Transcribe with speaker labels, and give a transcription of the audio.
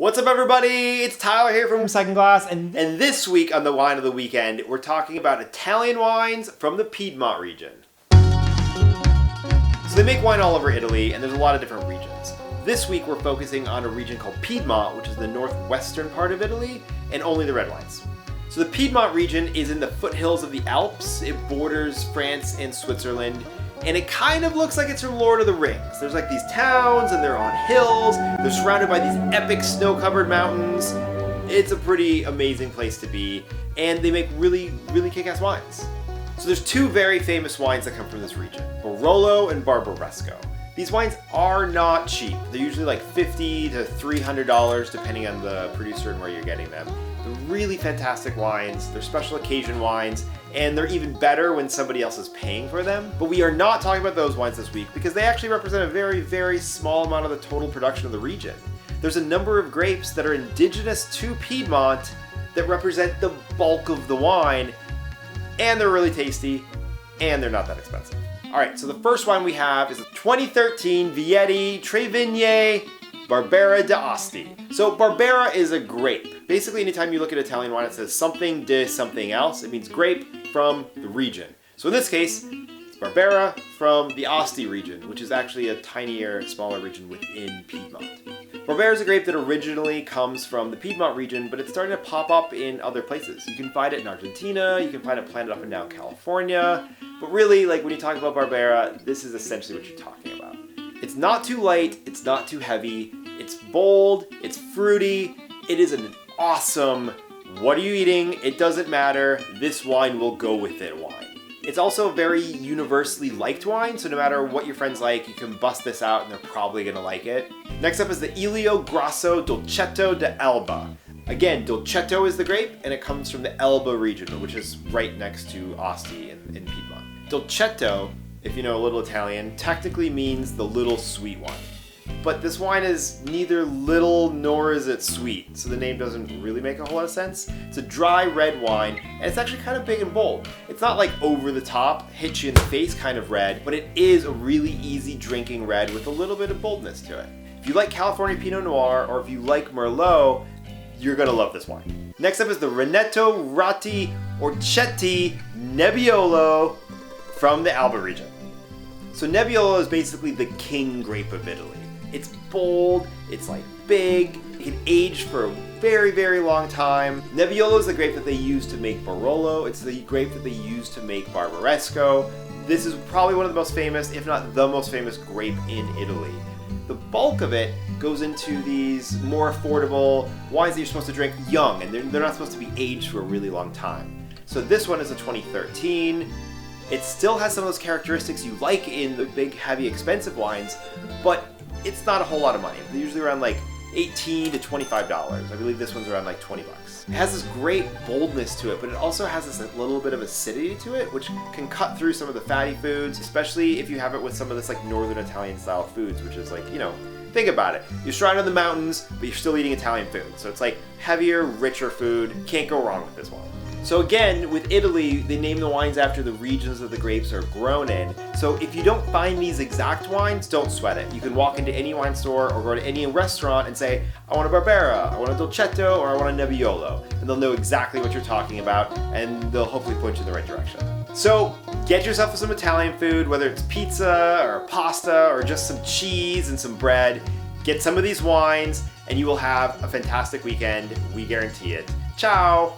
Speaker 1: What's up, everybody? It's Tyler here from
Speaker 2: Second Glass, and
Speaker 1: this week on the Wine of the Weekend, we're talking about Italian wines from the Piedmont region. So they make wine all over Italy, and there's a lot of different regions. This week we're focusing on a region called Piedmont, which is the northwestern part of Italy, and only the red wines. So the Piedmont region is in the foothills of the Alps. It borders France and Switzerland, and it kind of looks like it's from Lord of the Rings. There's like these towns, and they're on hills. They're surrounded by these epic snow-covered mountains. It's a pretty amazing place to be, and they make really, really kick-ass wines. So there's two very famous wines that come from this region, Barolo and Barbaresco. These wines are not cheap. They're usually like $50 to $300 depending on the producer and where you're getting them. They're really fantastic wines. They're special occasion wines, and they're even better when somebody else is paying for them. But we are not talking about those wines this week because they actually represent a very, very small amount of the total production of the region. There's a number of grapes that are indigenous to Piedmont that represent the bulk of the wine, and they're really tasty, and they're not that expensive. All right, so the first wine we have is a 2013 Vietti Trevigne Barbera d'Asti. So Barbera is a grape. Basically, anytime you look at Italian wine, it says something de something else. It means grape from the region. So in this case, it's Barbera from the Asti region, which is actually a tinier, smaller region within Piedmont. Barbera is a grape that originally comes from the Piedmont region, but it's starting to pop up in other places. You can find it in Argentina, you can find it planted up and down California, but really, like when you talk about Barbera, this is essentially what you're talking about. It's not too light, it's not too heavy, it's bold, it's fruity, it is an awesome, what are you eating? It doesn't matter, this wine will go with it wine. It's also a very universally liked wine, so no matter what your friends like, you can bust this out and they're probably gonna like it. Next up is the Ilio Grosso Dolcetto d'Elba. Again, Dolcetto is the grape, and it comes from the Elba region, which is right next to Asti in Piedmont. Dolcetto, if you know a little Italian, technically means the little sweet one. But this wine is neither little nor is it sweet, so the name doesn't really make a whole lot of sense. It's a dry red wine, and it's actually kind of big and bold. It's not like over the top, hit you in the face kind of red, but it is a really easy drinking red with a little bit of boldness to it. If you like California Pinot Noir, or if you like Merlot, you're gonna love this wine. Next up is the Veneto Ratti Orchetti Nebbiolo from the Alba region. So Nebbiolo is basically the king grape of Italy. It's bold, it's like big, it can age for a very, very long time. Nebbiolo is the grape that they use to make Barolo. It's the grape that they use to make Barbaresco. This is probably one of the most famous, if not the most famous grape in Italy. The bulk of it goes into these more affordable wines that you're supposed to drink young, and they're not supposed to be aged for a really long time. So this one is a 2013. It still has some of those characteristics you like in the big, heavy, expensive wines, but it's not a whole lot of money. They're usually around like $18 to $25. I believe this one's around like 20 bucks. It has this great boldness to it, but it also has this little bit of acidity to it, which can cut through some of the fatty foods, especially if you have it with some of this like northern Italian style foods, which is like, you know, think about it. You're surrounded in the mountains, but you're still eating Italian food. So it's like heavier, richer food. Can't go wrong with this one. So again, with Italy, they name the wines after the regions that the grapes are grown in. So if you don't find these exact wines, don't sweat it. You can walk into any wine store or go to any restaurant and say, I want a Barbera, I want a Dolcetto, or I want a Nebbiolo. And they'll know exactly what you're talking about, and they'll hopefully point you in the right direction. So get yourself some Italian food, whether it's pizza or pasta or just some cheese and some bread. Get some of these wines, and you will have a fantastic weekend. We guarantee it. Ciao!